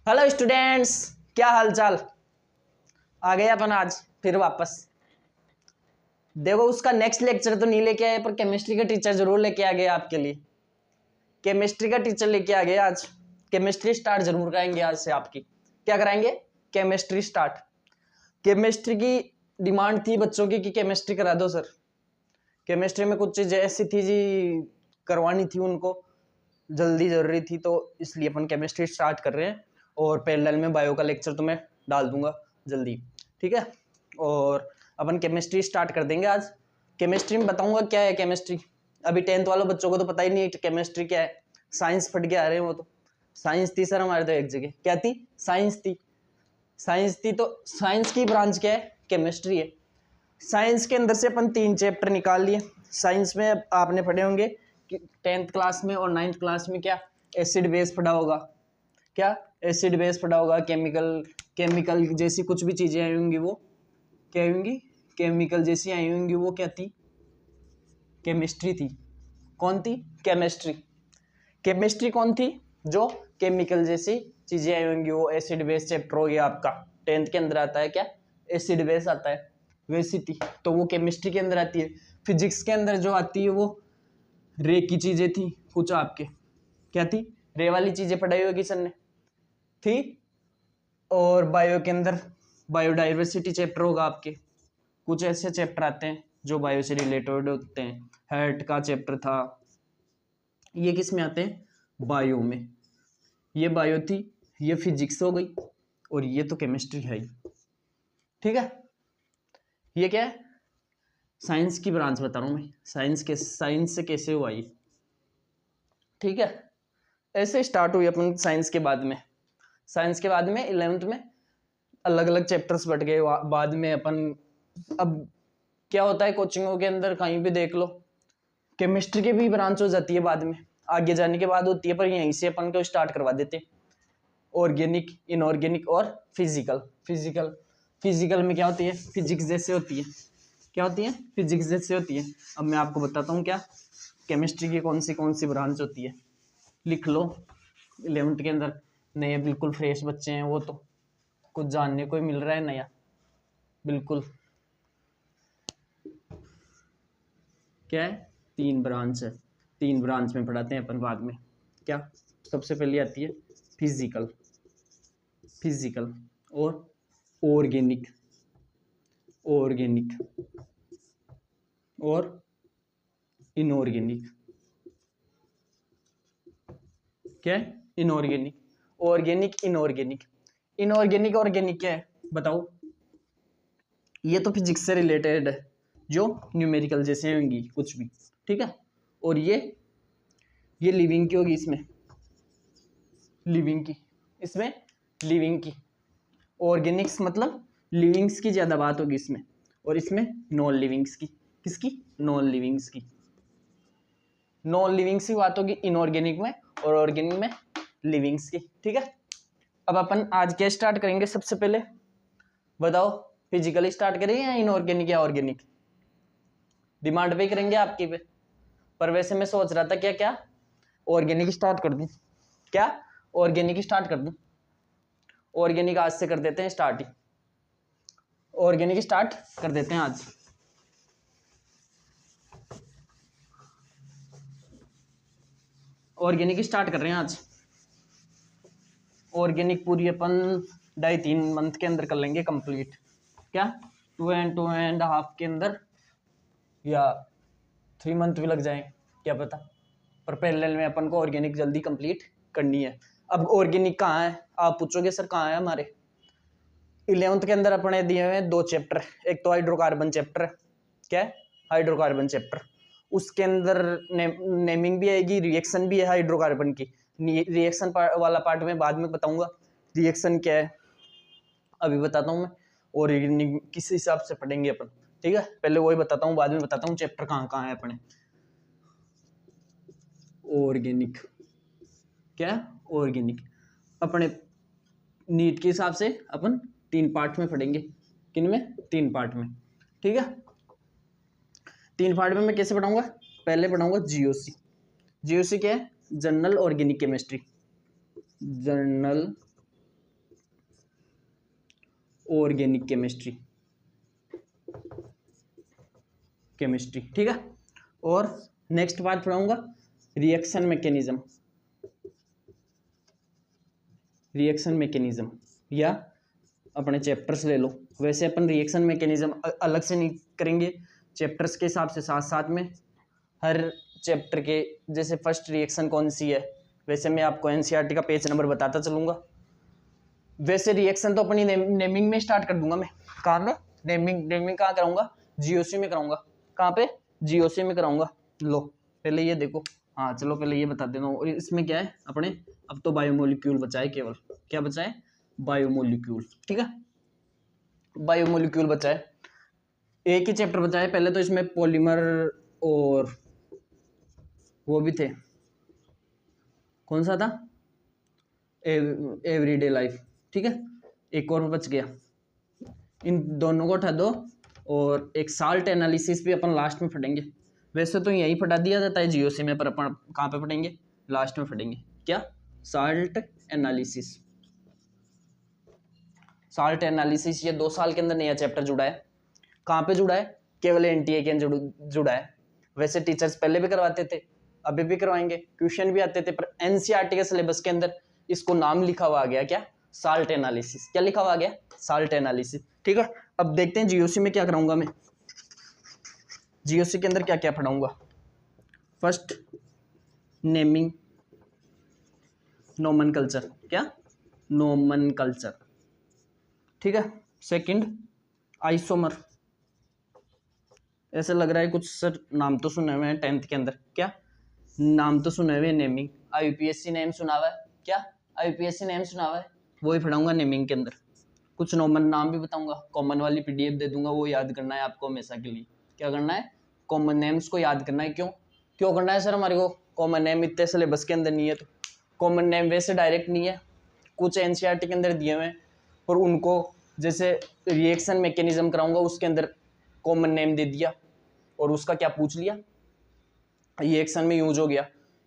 Hello students, क्या हाल चाल। आ गए अपन आज फिर वापस। देखो उसका नेक्स्ट लेक्चर तो नहीं लेके आए, पर केमिस्ट्री का टीचर जरूर लेके आ गए आपके लिए। केमिस्ट्री का टीचर लेके आ गए आज। केमिस्ट्री स्टार्ट जरूर कराएंगे आज से आपकी। क्या कराएंगे? Chemistry start. केमिस्ट्री की डिमांड थी बच्चों की कि केमिस्ट्री करा दो सर। केमिस्ट्री में कुछ चीजें ऐसी थी जी, करवानी थी उनको, जल्दी जरूरी थी, तो इसलिए अपन केमिस्ट्री स्टार्ट कर रहे हैं। और पैरेलल में बायो का लेक्चर तो मैं डाल दूंगा जल्दी, ठीक है। और अपन केमिस्ट्री स्टार्ट कर देंगे आज। केमिस्ट्री में बताऊंगा क्या है केमिस्ट्री। अभी 10th वालों बच्चों को तो पता ही नहीं है केमिस्ट्री क्या है। साइंस पढ़ के आ रहे हैं वो तो। साइंस थी सर हमारे तो एक जगह, क्या थी? साइंस थी। साइंस थी तो साइंस की ब्रांच क्या है? केमिस्ट्री है। साइंस के अंदर से अपन 3 चैप्टर निकाल लिए। साइंस में आपने पढ़े होंगे कि 10th क्लास में और 9th क्लास में क्या एसिड बेस पढ़ा होगा। क्या एसिड बेस पढ़ा होगा। केमिकल जैसी कुछ भी चीजें आई होंगी वो क्या होंगी? केमिकल जैसी आई होंगी वो क्या थी? केमिस्ट्री थी। कौन थी? केमिस्ट्री। केमिस्ट्री कौन थी? जो केमिकल जैसी चीजें आई होंगी वो एसिड बेस चैप्टर हो गया आपका। 10th के अंदर आता है क्या? एसिड बेस आता है। वैसी थी तो वो केमिस्ट्री के अंदर आती है। फिजिक्स के अंदर जो आती है वो रे की चीजें थी कुछ आपके। क्या थी? रे वाली चीजें पढ़ाई होगी सर ने, थी। और बायो के अंदर बायोडाइवर्सिटी चैप्टर होगा आपके। कुछ ऐसे चैप्टर आते हैं जो बायो से रिलेटेड होते हैं। हार्ट का चैप्टर था। ये किस में आते हैं? बायो में। ये बायो थी, ये फिजिक्स हो गई, और ये तो केमिस्ट्री है ही, ठीक है। ये क्या है? साइंस की ब्रांच बता रहा हूं मैं। साइंस से कैसे हुआ ये, ठीक है। ऐसे स्टार्ट हुई अपन साइंस के बाद में। साइंस के बाद में 11th में अलग अलग चैप्टर्स बढ़ गए बाद में अपन। अब क्या होता है कोचिंगों के अंदर कहीं भी देख लो, केमिस्ट्री की भी ब्रांच हो जाती है बाद में, आगे जाने के बाद होती है, पर यहीं से अपन को स्टार्ट करवा देते हैं। ऑर्गेनिक, इनऑर्गेनिक और फिजिकल। फिजिकल में क्या होती है? फिजिक्स जैसे होती है। क्या होती है? फिजिक्स जैसे होती है। अब मैं आपको बताता हूँ क्या केमिस्ट्री की कौन सी ब्रांच होती है। लिख लो 11th के अंदर। नए बिल्कुल फ्रेश बच्चे हैं वो तो कुछ जानने को ही मिल रहा है नया, बिल्कुल। क्या है? 3 ब्रांच है। 3 ब्रांच में पढ़ाते हैं अपन बाद में। क्या? सबसे पहले आती है फिजिकल। फिजिकल और ऑर्गेनिक। ऑर्गेनिक और इनऑर्गेनिक। क्या है? Inorganic. Organic, inorganic. Inorganic organic क्या है बताओ? ये तो फिजिक्स से रिलेटेड है, जो न्यूमेरिकल जैसे होंगी कुछ भी, ठीक है। और ये लिविंग की होगी इसमें। लिविंग की, इसमें लिविंग की। ऑर्गेनिक्स मतलब लिविंग्स की ज्यादा बात होगी इसमें, और इसमें नॉन लिविंग्स की। किसकी? नॉन लिविंग्स की। नॉन लिविंग्स की बात होगी इनऑर्गेनिक में, और ऑर्गेनिक में लिविंग्स की, ठीक है। अब अपन आज क्या स्टार्ट करेंगे सबसे पहले बताओ? फिजिकली स्टार्ट करें या इनऑर्गेनिक या ऑर्गेनिक? डिमांड पे करेंगे आपकी पे। पर वैसे मैं सोच रहा था क्या क्या ऑर्गेनिक स्टार्ट कर दूं। क्या? ऑर्गेनिक स्टार्ट कर दूं। ऑर्गेनिक आज से कर देते हैं स्टार्ट ही। ऑर्गेनिक स्टार्ट कर देते हैं आज। ऑर्गेनिक स्टार्ट कर रहे हैं आज। ऑर्गेनिक पूरी अपन 2.5-3 मंथ के अंदर कर लेंगे कंप्लीट। क्या? 2.5 के अंदर, या 3 मंथ भी लग जाए, क्या पता। पर पैरेलल में अपन को ऑर्गेनिक जल्दी कंप्लीट करनी है। अब ऑर्गेनिक कहाँ है? आप पूछोगे सर कहाँ है हमारे। 11th के अंदर अपने दिए हुए 2 चैप्टर। एक तो हाइड्रोकार्बन चैप्टर। क्या है? Hydrocarbon chapter. उसके अंदर नेमिंग भी आएगी, रिएक्शन भी है हाइड्रोकार्बन की। रिएक्शन वाला पार्ट में बाद में बताऊंगा रिएक्शन क्या है, अभी बताता हूँ मैं। और किस हिसाब से पढ़ेंगे अपन, ठीक है। पहले वही बताता हूँ, बाद में बताता हूँ चैप्टर कहाँ कहाँ है अपने। ऑर्गेनिक। क्या? ऑर्गेनिक अपने नीट के हिसाब से अपन 3 पार्ट में पढ़ेंगे। किन में? 3 पार्ट में, ठीक है। 3 पार्ट में मैं कैसे पढ़ाऊंगा? पहले पढ़ाऊंगा जीओसी। जीओसी क्या है? General organic chemistry. General organic chemistry, ठीक है। और नेक्स्ट पार्ट पढ़ाऊंगा रिएक्शन मैकेनिज्म, या अपने चैप्टर्स ले लो। वैसे अपन रिएक्शन मैकेनिज्म अलग से नहीं करेंगे, चैप्टर्स के हिसाब से साथ साथ में हर चैप्टर के, जैसे फर्स्ट रिएक्शन कौन सी है, वैसे मैं आपको एनसीईआरटी का पेज नंबर बताता चलूंगा। वैसे रिएक्शन तो अपनी नेमिंग में स्टार्ट कर दूंगा मैं। कहाँ में? नेमिंग कहाँ कराऊंगा? जीओसी में कराऊंगा। कहाँ पे? जीओसी में कराऊंगा। लो पहले ये देखो, हाँ चलो पहले ये बता देता हूँ। और इसमें क्या है अपने, अब तो बायोमोलिक्यूल बचा है केवल। क्या बचा है? बायोमोलिक्यूल, ठीक है, बायोमोलिक्यूल बचा है। एक ही चैप्टर बचा है। पहले तो इसमें पॉलीमर और वो भी थे, कौन सा था? एवरीडे लाइफ, ठीक है। एक और बच गया, इन दोनों को उठा दो। और एक साल्ट एनालिसिस भी अपन लास्ट में पढ़ेंगे। वैसे तो यही पढ़ा दिया जाता है जीओसी में, पर अपन कहाँ पे पढ़ेंगे? लास्ट में पढ़ेंगे। क्या? Salt analysis. साल्ट एनालिसिस ये 2 साल के अंदर नया चैप्टर जुड़ा है। कहाँ पे जुड़ा है? केवल एनटीए के अंदर जुड़ा है। वैसे टीचर्स पहले भी करवाते थे, अभी भी करवाएंगे, क्वेश्चन भी आते थे, पर एनसीईआरटी के सिलेबस के अंदर इसको नाम लिखा हुआ आ गया। क्या? Salt analysis. क्या लिखा हुआ आ गया? साल्ट एनालिसिस, ठीक है। अब देखते हैं जीओसी में क्या कराऊंगा मैं। जीओसी के अंदर क्या क्या पढ़ाऊंगा? First naming, nomenclature. क्या? नोमेनकल्चर, ठीक है। Second isomer. ऐसा लग रहा है कुछ सर नाम तो सुने हुए हैं 10th के अंदर। क्या नाम तो सुने हुए? नेमिंग, आईयूपीएससी नेम सुना हुआ है। क्या? आईयूपीएससी नेम सुना हुआ है, वो ही पढ़ाऊंगा नेमिंग के अंदर। कुछ नॉर्मल नाम भी बताऊंगा, कॉमन वाली पीडीएफ दे दूंगा, वो याद करना है आपको हमेशा के लिए। क्या करना है? कॉमन नेम्स को याद करना है। क्यों करना है सर हमारे को? कॉमन नेम इतने सिलेबस के अंदर नहीं है। तो कॉमन नेम वैसे डायरेक्ट नहीं है, कुछ एनसीईआरटी के अंदर दिए हुए हैं, और उनको जैसे रिएक्शन मैकेनिज्म कराऊंगा उसके अंदर कॉमन नेम दे दिया, और उसका क्या पूछ लिया, रिएक्शन में यूज हो गया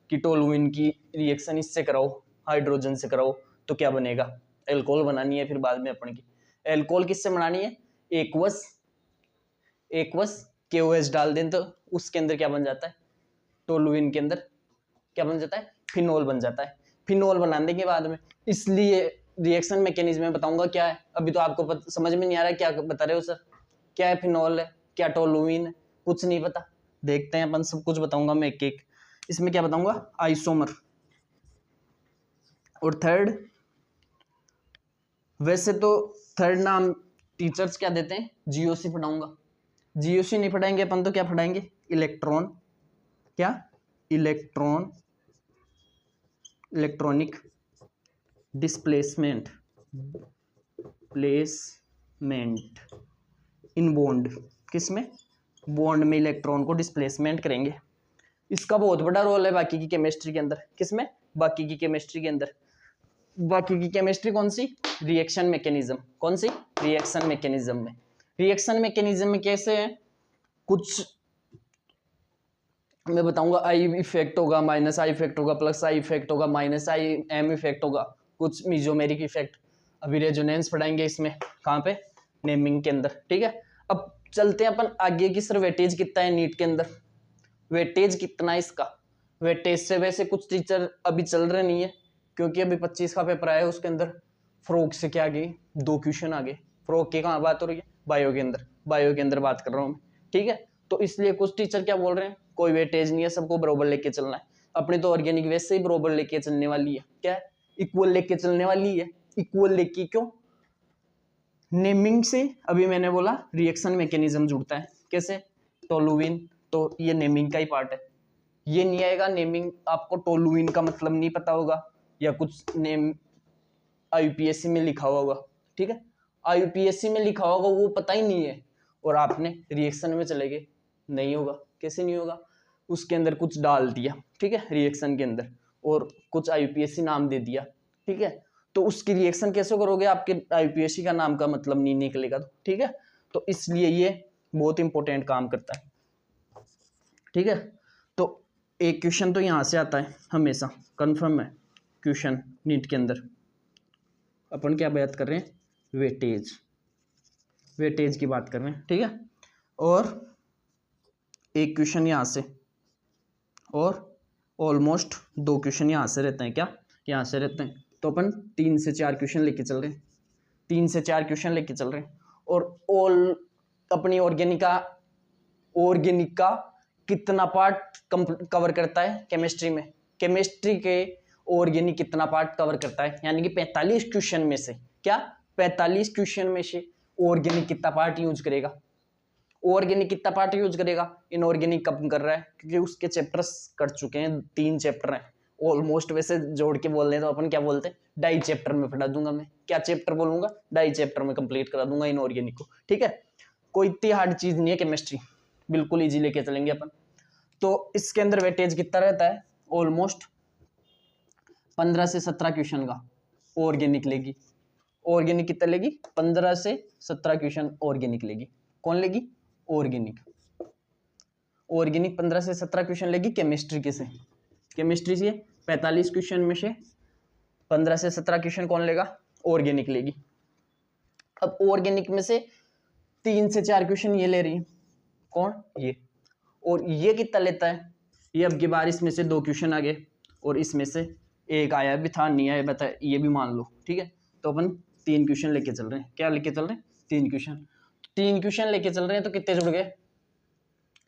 कि टोलुइन की रिएक्शन इससे कराओ, हाइड्रोजन से कराओ, तो क्या बनेगा? एल्कोहल बनानी है फिर बाद में अपन की। एल्कोहल किससे बनानी है? एक्वस KOH डाल दें तो उसके अंदर क्या बन जाता है? टोलुइन के अंदर क्या बन जाता है? फिनोल बन जाता है। फिनोल बनाने के बाद में, इसलिए रिएक्शन मैकेनिज्म में बताऊंगा क्या है। अभी तो आपको समझ में नहीं आ रहा है, क्या बता रहे हो सर? क्या है? फिनोल है। क्या टोलुइन है? कुछ नहीं पता। देखते हैं अपन, सब कुछ बताऊंगा मैं एक एक। इसमें क्या बताऊंगा? आइसोमर। और थर्ड, वैसे तो थर्ड नाम टीचर्स क्या देते हैं? जीओसी पढ़ाऊंगा। जीओसी नहीं पढ़ाएंगे अपन तो क्या पढ़ाएंगे? इलेक्ट्रॉन। क्या? Electronic displacement in bond. किसमें? बॉन्ड में इलेक्ट्रॉन को डिस्प्लेसमेंट करेंगे। इसका बहुत बड़ा रोल है बाकी की केमिस्ट्री के अंदर। किसमें? बाकी की केमिस्ट्री के अंदर। बाकी की केमिस्ट्री कौन सी? Reaction mechanism. कौन सी? रिएक्शन मैकेनिज्म में। रिएक्शन मैकेनिज्म में कैसे है? कुछ मैं बताऊंगा, आई इफेक्ट होगा, माइनस आई इफेक्ट होगा, प्लस आई इफेक्ट होगा, माइनस आई एम इफेक्ट होगा, कुछ मीजोमेरिक इफेक्ट। अभी रेजोनेंस पढ़ाएंगे इसमें। कहाँ पे? नेमिंग के अंदर, ठीक है। अब चलते हैं अपन आगे की। सर वेटेज कितना है नीट के अंदर? वेटेज कितना है इसका? वेटेज से वैसे कुछ टीचर अभी चल रहे नहीं है, क्योंकि अभी 25 का पेपर आया है, उसके अंदर फ्रोक से क्या आ गई? 2 क्वेश्चन आ गए। फ्रोक की कहाँ बात हो रही है? बायो के अंदर बात कर रहा हूँ मैं, ठीक है। तो इसलिए कुछ टीचर क्या बोल रहे हैं, कोई वेटेज नहीं है, सबको बराबर लेके चलना है। अपनी तो ऑर्गेनिक वैसे ही बराबर लेके चलने वाली है। क्या? इक्वल लेके चलने वाली है। इक्वल लेके क्यों? नेमिंग से अभी मैंने बोला रिएक्शन मैकेनिज्म जुड़ता है। कैसे? टोलुइन, तो ये नेमिंग का ही पार्ट है। ये नहीं आएगा नेमिंग, आपको टोलुइन का मतलब नहीं पता होगा, या कुछ नेम आईयूपीएससी में लिखा हुआ होगा, ठीक है। आईयूपीएससी में लिखा होगा वो पता ही नहीं है, और आपने रिएक्शन में चले गए, नहीं होगा। कैसे नहीं होगा? उसके अंदर कुछ डाल दिया, ठीक है, रिएक्शन के अंदर, और कुछ आईयूपीएससी नाम दे दिया, ठीक है। तो उसकी रिएक्शन कैसे करोगे? आपके आईयूपीएससी का नाम का मतलब नहीं निकलेगा, तो ठीक है। तो इसलिए ये बहुत इंपॉर्टेंट काम करता है, ठीक है। तो एक क्वेश्चन तो यहाँ से आता है हमेशा, कंफर्म है क्वेश्चन नीट के अंदर। अपन क्या बात कर रहे हैं? वेटेज। वेटेज की बात कर रहे हैं, ठीक है। और एक क्वेश्चन यहाँ से और ऑलमोस्ट 2 क्वेश्चन यहाँ से रहते हैं, क्या यहाँ से रहते हैं। तो अपन 3 से 4 क्वेश्चन लेके चल रहे हैं, 3 से 4 क्वेश्चन लेके चल रहे हैं। और ऑल अपनी ऑर्गेनिक का कितना पार्ट कवर करता है केमिस्ट्री में, केमिस्ट्री के ऑर्गेनिक कितना पार्ट कवर करता है, यानी कि 45 क्वेश्चन में से, क्या 45 क्वेश्चन में से ऑर्गेनिक कितना पार्ट यूज करेगा, ऑर्गेनिक कितना पार्ट यूज करेगा, इनऑर्गेनिक कब कर रहा है, क्योंकि उसके चैप्टर्स कर चुके हैं, 3 चैप्टर हैं ऑलमोस्ट। वैसे जोड़ के बोल रहे तो अपन क्या बोलते हैं, 2.5 चैप्टर में पढ़ा दूंगा मैं, क्या चैप्टर बोलूंगा, 2.5 चैप्टर में कंप्लीट करा दूंगा इनऑर्गेनिक को, ठीक है। कोई इतनी हार्ड चीज नहीं है केमिस्ट्री, बिल्कुल इजी लेके चलेंगे अपन। तो इसके अंदर वेटेज कितना रहता है, ऑलमोस्ट 15 से 17 क्वेश्चन का ऑर्गेनिक लेगी। ऑर्गेनिक कितना लेगी, 15 से 17 क्वेश्चन ऑर्गेनिक लेगी। कौन लेगी, ऑर्गेनिक। ऑर्गेनिक 15 से 17 क्वेश्चन लेगी केमिस्ट्री के से, केमिस्ट्री से 45 क्वेश्चन में से 15 से 17 क्वेश्चन कौन लेगा, ऑर्गेनिक लेगी। अब ऑर्गेनिक में से 3 से 4 क्वेश्चन ये ले रही है, कौन, ये। और ये कितना लेता है, ये अब की बार इसमें से 2 क्वेश्चन आ गए और इसमें से एक आया भी था, नहीं आया बता, ये भी मान लो, ठीक है। तो अपन 3 क्वेश्चन लेके चल रहे हैं, क्या लेके चल रहे हैं, 3 क्वेश्चन। 3 क्वेश्चन लेके चल रहे हैं तो कितने जुड़ गए,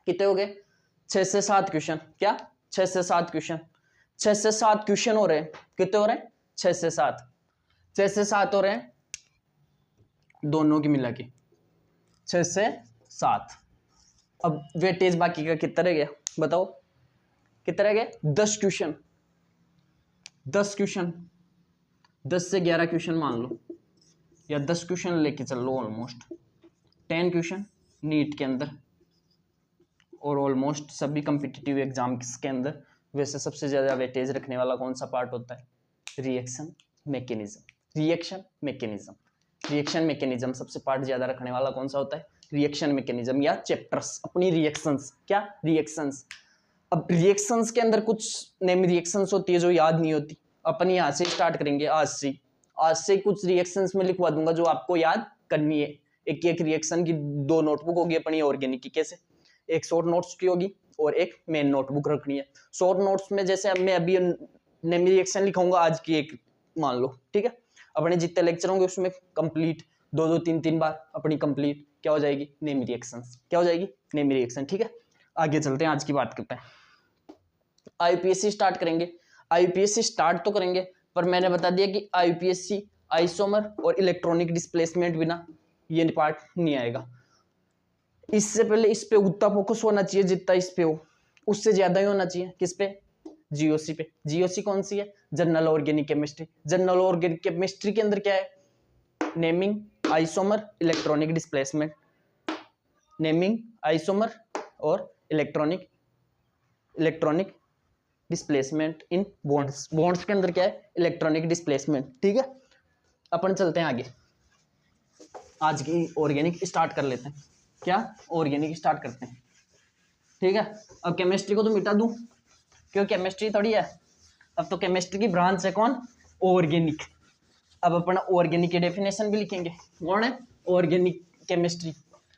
कितने हो गए, 6 से 7 क्वेश्चन, क्या 6 से 7 क्वेश्चन, 6 से 7 क्वेश्चन हो रहे हैं, कितने हो रहे हैं, 6 से 7, 6 से 7 हो रहे हैं दोनों की मिला के, 6 से 7। अब वेटेज बाकी का कितना रह गया, बताओ कितना रह गया, 10 क्वेश्चन, 10 क्वेश्चन, 10 से 11 क्वेश्चन मान लो, या 10 क्वेश्चन लेके चल लो, ऑलमोस्ट 10 क्वेश्चन नीट के अंदर और ऑलमोस्ट सभी कम्पिटिटिव एग्जाम के अंदर। वैसे सबसे ज़्यादा वेटेज रखने वाला कौन सा पार्ट होता है, reaction mechanism, reaction mechanism, reaction mechanism सबसे पार्ट ज़्यादा रखने वाला कौन सा होता है, रिएक्शन मैकेनिज्म या चैप्टर्स, अपनी रिएक्शंस, क्या रिएक्शंस। अब रिएक्शंस के अंदर कुछ नेम रिएक्शंस होती है जो याद नहीं होती, अपन यहाँ से स्टार्ट करेंगे, आज से कुछ रिएक्शंस में लिखवा दूंगा जो आपको याद करनी है। एक एक रिएक्शन की 2 नोटबुक होगी अपनी ऑर्गेनिक की, कैसे, एक शॉर्ट नोट्स की होगी और एक मेन नोटबुक रखनी है। शॉर्ट नोट्स में जैसे अब मैं अभी नेम रिएक्शन लिखाऊंगा आज की एक मान लो, ठीक है। अपने जितने लेक्चर होंगे उसमें कंप्लीट 2-2 3-3 बार अपनी कंप्लीट क्या हो जाएगी, नेम रिएक्शंस, क्या हो जाएगी, नेम रिएक्शन, ठीक है। आगे चलते हैं, आज की बात करते हैं। आईपीएससी स्टार्ट करेंगे, आईपीएससी स्टार्ट तो करेंगे पर मैंने बता दिया कि आईपीएससी आइसोमर और इलेक्ट्रॉनिक डिस्प्लेसमेंट बिना ये पार्ट नहीं आएगा। इससे पहले इस पे उतना फोकस होना चाहिए जितना इस पे हो, उससे ज्यादा ही होना चाहिए किस पे, जीओसी पे। जीओसी कौन सी है, general organic chemistry. General organic chemistry के अंदर क्या है, naming, isomer, electronic displacement, naming, isomer और electronic displacement in bonds. Bonds के अंदर क्या है, इलेक्ट्रॉनिक डिस्प्लेसमेंट, ठीक है। अपन चलते हैं आगे, आज की ऑर्गेनिक स्टार्ट कर लेते हैं, क्या ऑर्गेनिक स्टार्ट करते हैं, ठीक है। अब केमिस्ट्री को तो मिटा दूं, क्यों केमिस्ट्री थोड़ी है, अब तो केमिस्ट्री की ब्रांच है कौन, ऑर्गेनिक। अब अपन ऑर्गेनिक की डेफिनेशन भी लिखेंगे, कौन है, ऑर्गेनिक केमिस्ट्री।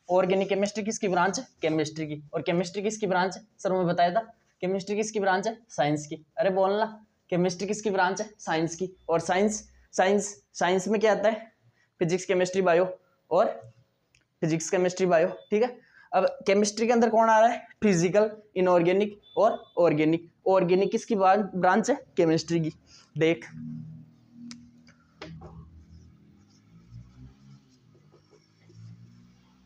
ऑर्गेनिक केमिस्ट्री किसकी ब्रांच है, केमिस्ट्री की। और केमिस्ट्री किसकी ब्रांच है, सर मैं बताया था, केमिस्ट्री किसकी ब्रांच है, साइंस की। अरे बोलना, केमिस्ट्री किसकी ब्रांच है, साइंस की। और साइंस में क्या आता है, फिजिक्स केमिस्ट्री बायो, और फिजिक्स केमिस्ट्री बायो, ठीक है। अब केमिस्ट्री के अंदर कौन आ रहा है, फिजिकल, इनऑर्गेनिक और ऑर्गेनिक। ऑर्गेनिक किसकी ब्रांच है, केमिस्ट्री की। देख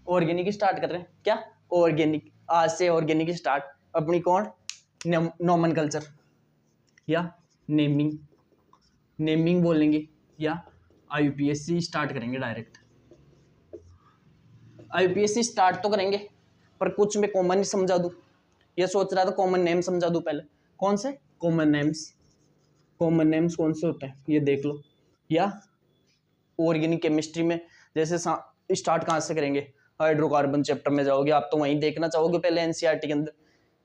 ऑर्गेनिक स्टार्ट कर रहे हैं, क्या ऑर्गेनिक, आज से ऑर्गेनिक स्टार्ट। अपनी कौन, नोमेनकल्चर या नेमिंग बोलेंगे, या आईपीएससी स्टार्ट करेंगे डायरेक्ट। आईपीएससी स्टार्ट तो करेंगे पर कुछ मैं कॉमन ही समझा दूं, ये सोच रहा था कॉमन नेम समझा दूं पहले। कौन से कॉमन नेम्स, कॉमन नेम्स कौन से होते हैं ये देख लो। या ऑर्गेनिक केमिस्ट्री में जैसे स्टार्ट कहाँ से करेंगे, हाइड्रोकार्बन चैप्टर में जाओगे आप तो वहीं देखना चाहोगे पहले एनसीईआरटी के अंदर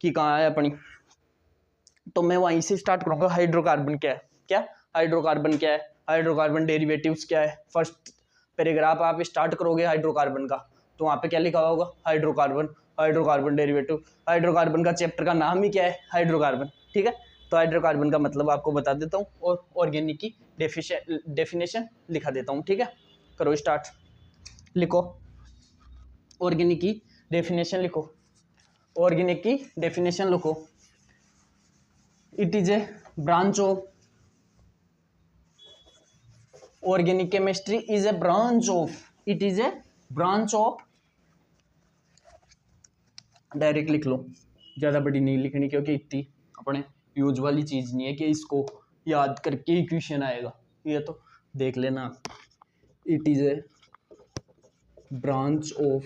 कि कहाँ है अपनी, तो मैं वहीं से स्टार्ट करूंगा। हाइड्रोकार्बन क्या है, क्या हाइड्रोकार्बन क्या है, हाइड्रोकार्बन डेरिवेटिव्स क्या है, पैराग्राफ आप स्टार्ट करोगे हाइड्रोकार्बन का, तो वहाँ पे क्या लिखा हुआ होगा, हाइड्रोकार्बन, हाइड्रोकार्बन डेरिवेटिव। हाइड्रोकार्बन का चैप्टर का नाम ही क्या है, हाइड्रोकार्बन। ठीक है, तो हाइड्रोकार्बन का मतलब आपको बता देता हूँ और ऑर्गेनिक की डेफिनेशन लिखा देता हूँ। ठीक है, करो स्टार्ट, लिखो ऑर्गेनिक की डेफिनेशन, लिखो ऑर्गेनिक की डेफिनेशन लिखो। It is a branch of organic chemistry, is a branch of, it is a branch of, direct लिख लो, ज़्यादा बड़ी नहीं लिखनी क्योंकि इतनी अपने यूज वाली चीज़ नहीं है कि इसको याद करके ही क्वेश्चन आएगा, ये तो देख लेना। It is a branch of,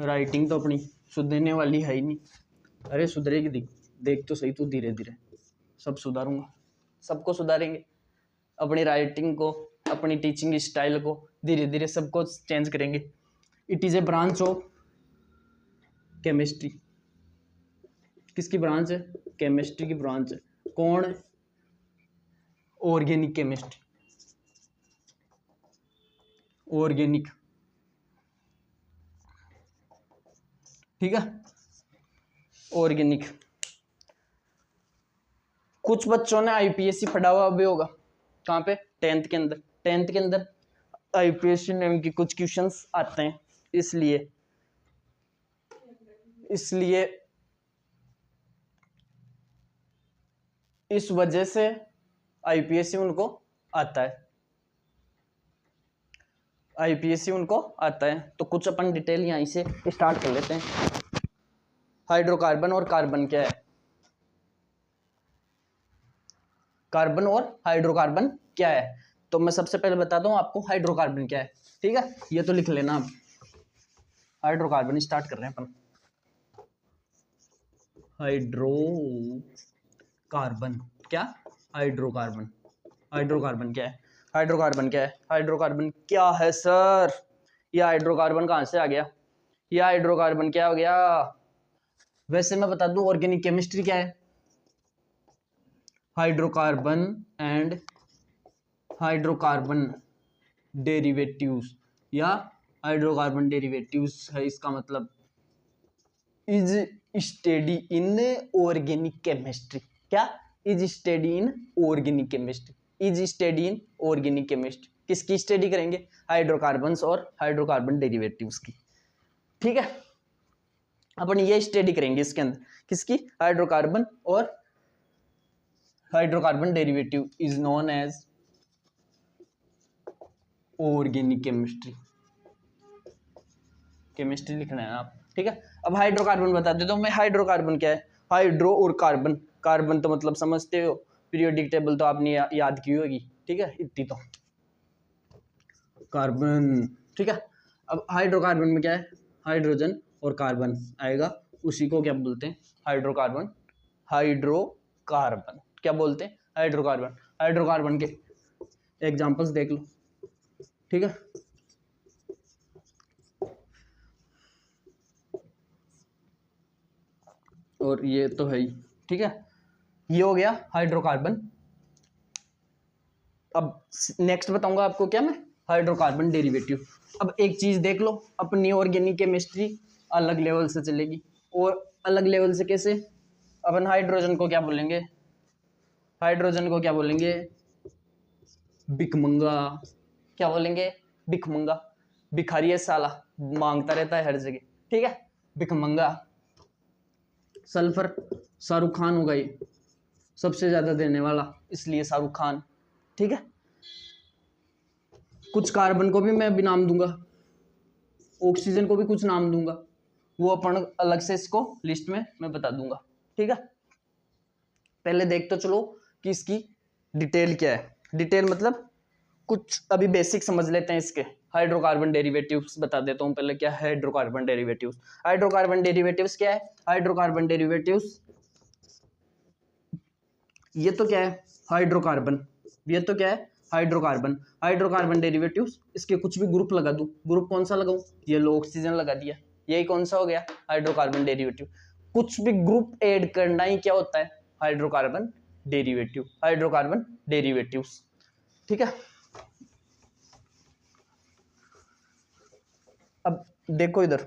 writing तो अपनी सुधरने वाली है ही नहीं, अरे सुधरेगी, देख तो सही, तू धीरे धीरे सब सुधारूंगा, सबको सुधारेंगे, अपनी राइटिंग को, अपनी टीचिंग स्टाइल को धीरे धीरे सबको चेंज करेंगे। It is a branch of chemistry, किसकी ब्रांच है, केमिस्ट्री की ब्रांच है। कौन, ऑर्गेनिक केमिस्ट्री, ऑर्गेनिक, ठीक है, ऑर्गेनिक। कुछ बच्चों ने आईपीएससी पढ़ा हुआ भी होगा, कहाँ पे, 10th के अंदर, 10th के अंदर आईपीएससी नेम के कुछ क्वेश्चंस आते हैं, इसलिए इस वजह से आईपीएससी उनको आता है, आईपीएससी उनको आता है। तो कुछ अपन डिटेल यहीं से स्टार्ट कर लेते हैं। हाइड्रोकार्बन और कार्बन क्या है, कार्बन और हाइड्रोकार्बन क्या है, तो मैं सबसे पहले बताता हूँ आपको हाइड्रोकार्बन क्या है। ठीक है, ये तो लिख लेना आप, हाइड्रोकार्बन स्टार्ट कर रहे हैं अपन। हाइड्रोकार्बन क्या, हाइड्रोकार्बन, हाइड्रोकार्बन क्या है, हाइड्रोकार्बन क्या है, हाइड्रोकार्बन क्या है सर, ये हाइड्रोकार्बन कहाँ से आ गया, ये हाइड्रोकार्बन क्या हो गया। वैसे मैं बता दूं ऑर्गेनिक केमिस्ट्री क्या है, हाइड्रोकार्बन एंड हाइड्रोकार्बन डेरिवेटिव्स, या हाइड्रोकार्बन डेरिवेटिव्स है इसका मतलब, is study in organic chemistry. क्या, is study in organic chemistry, is study in organic chemistry. किसकी स्टडी करेंगे, हाइड्रोकार्बन्स और हाइड्रोकार्बन डेरिवेटिव्स की। ठीक है, अपन ये स्टडी करेंगे इसके अंदर, किसकी, हाइड्रोकार्बन और hydrocarbon derivative is known as organic chemistry, chemistry लिखना है आप। ठीक है, अब हाइड्रोकार्बन बता देता हूँ मैं, हाइड्रोकार्बन क्या है, हाइड्रो और कार्बन, कार्बन तो मतलब समझते हो, पीरियोडिक टेबल तो आपने याद की होगी। ठीक है, इतनी तो कार्बन। ठीक है, अब हाइड्रोकार्बन में क्या है, हाइड्रोजन और कार्बन आएगा, उसी को क्या बोलते हैं, हाइड्रोकार्बन, हाइड्रोकार्बन क्या बोलते हैं, हाइड्रोकार्बन। हाइड्रोकार्बन के एग्जांपल्स देख लो। ठीक है, और ये तो है ही। ठीक है, ये हो गया हाइड्रोकार्बन। अब नेक्स्ट बताऊंगा आपको क्या मैं, हाइड्रोकार्बन डेरिवेटिव। अब एक चीज देख लो, अपनी ऑर्गेनिक केमिस्ट्री अलग लेवल से चलेगी, और अलग लेवल से कैसे, अपन हाइड्रोजन को क्या बोलेंगे, हाइड्रोजन को क्या बोलेंगे, भिखमंगा। क्या बोलेंगे, भिखमंगा, भिखारी है साला, मांगता रहता है हर जगह। ठीक है, भिखमंगा। सल्फर, शाहरुख खान होगा ये, सबसे ज्यादा देने वाला, इसलिए शाहरुख खान। ठीक है, कुछ कार्बन को भी मैं भी नाम दूंगा, ऑक्सीजन को भी कुछ नाम दूंगा, वो अपन अलग से इसको लिस्ट में मैं बता दूंगा। ठीक है, पहले देख तो चलो कि इसकी डिटेल क्या है। डिटेल मतलब कुछ अभी बेसिक समझ लेते हैं इसके। हाइड्रोकार्बन डेरिवेटिव्स बता देता हूँ पहले, क्या है हाइड्रोकार्बन डेरिवेटिव्स। हाइड्रोकार्बन डेरिवेटिव्स क्या है, हाइड्रोकार्बन डेरिवेटिव्स, ये तो क्या है हाइड्रोकार्बन, ये तो क्या है हाइड्रोकार्बन। हाइड्रोकार्बन डेरिवेटिव्स, इसके कुछ भी ग्रुप लगा दूं, ग्रुप कौन सा लगाऊं, ये लो ऑक्सीजन लगा दिया, यही कौन सा हो गया हाइड्रोकार्बन डेरिवेटिव। कुछ भी ग्रुप ऐड करना ही क्या होता है, हाइड्रोकार्बन डेरिवेटिव, हाइड्रोकार्बन डेरिवेटिव्स। ठीक है, अब देखो इधर,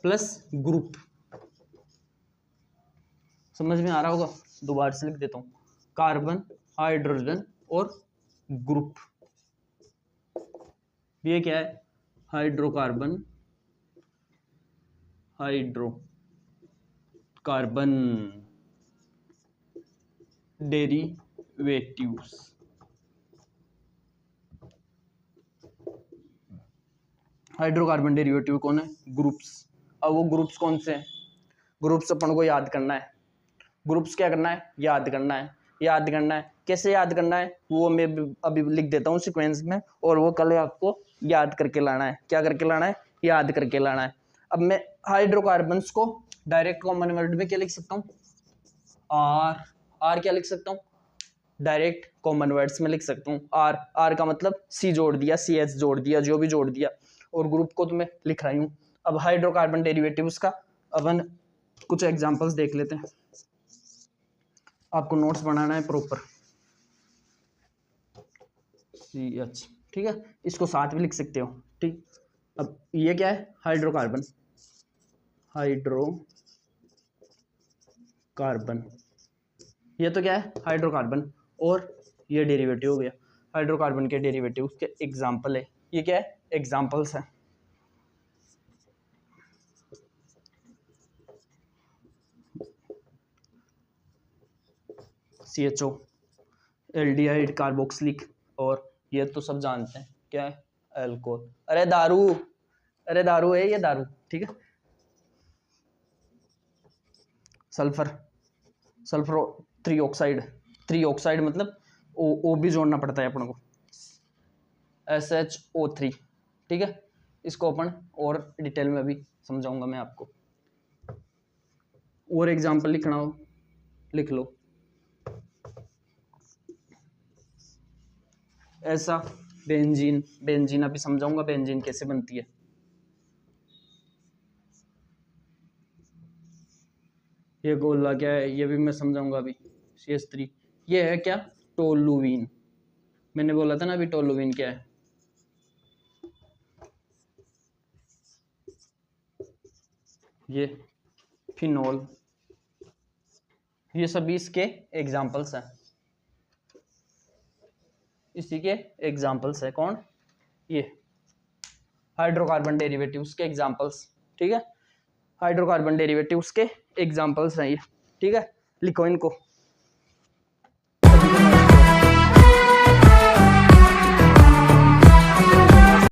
प्लस ग्रुप, समझ में आ रहा होगा, दोबारा से लिख देता हूं, कार्बन, हाइड्रोजन और ग्रुप। ये क्या है, hydrocarbon, hydrocarbon derivatives. Hydrocarbon derivative कौन है, ग्रुप्स। अब वो ग्रुप्स कौन से हैं, ग्रुप्स अपन को याद करना है। ग्रुप्स क्या करना है, याद करना है। याद करना है, कैसे याद करना है वो मैं अभी लिख देता हूँ सीक्वेंस में, और वो कल आपको याद करके लाना है। क्या करके लाना है, याद करके लाना है। अब मैं हाइड्रोकार्बन्स को डायरेक्ट कॉमन वर्ड में क्या लिख सकता हूँ, आर क्या लिख सकता हूँ, डायरेक्ट कॉमन वर्ड्स में लिख सकता हूँ आर का मतलब सी जोड़ दिया, सी एच जोड़ दिया, जो भी जोड़ दिया, और ग्रुप को तो मैं लिख रही हूँ। अब हाइड्रोकार्बन डेरिवेटिव्स का अपन कुछ एग्जांपल्स देख लेते हैं। आपको नोट्स बनाना है प्रॉपर, सी एच, ठीक है, इसको साथ भी लिख सकते हो, ठीक। अब ये क्या है, हाइड्रोकार्बन, हाइड्रोकार्बन, ये तो क्या है, हाइड्रोकार्बन, और ये डेरिवेटिव हो गया। हाइड्रोकार्बन के डेरिवेटिव के एग्जाम्पल है, ये क्या है, एग्जाम्पल्स है। CHO, एल्डिहाइड कार्बोक्सिलिक, और ये तो सब जानते हैं क्या है, अल्कोहल। अरे दारू, अरे दारू है ये, दारू, ठीक है। सल्फर, सल्फर त्रिऑक्साइड, त्रिऑक्साइड मतलब ओ भी जोड़ना पड़ता है अपन को, SHO3, ठीक है। इसको अपन और डिटेल में अभी समझाऊंगा मैं आपको। और एग्जांपल लिखना हो लिख लो, ऐसा बेंजीन, बेंजीन अभी समझाऊंगा बेंजीन कैसे बनती है। ये गोला क्या है, ये भी मैं समझाऊंगा अभी, CH3। ये है क्या, टोलुवीन, मैंने बोला था ना अभी टोलुवीन क्या है। ये फिनोल, ये सभी इसके एग्जाम्पल्स हैं, इसी के एग्जाम्पल्स है। कौन, ये हाइड्रोकार्बन डेरिवेटिव्स के एग्जाम्पल्स, ठीक है। हाइड्रोकार्बन डेरिवेटिव्स के एग्जाम्पल्स हैं ये, ठीक है। लिखो इनको।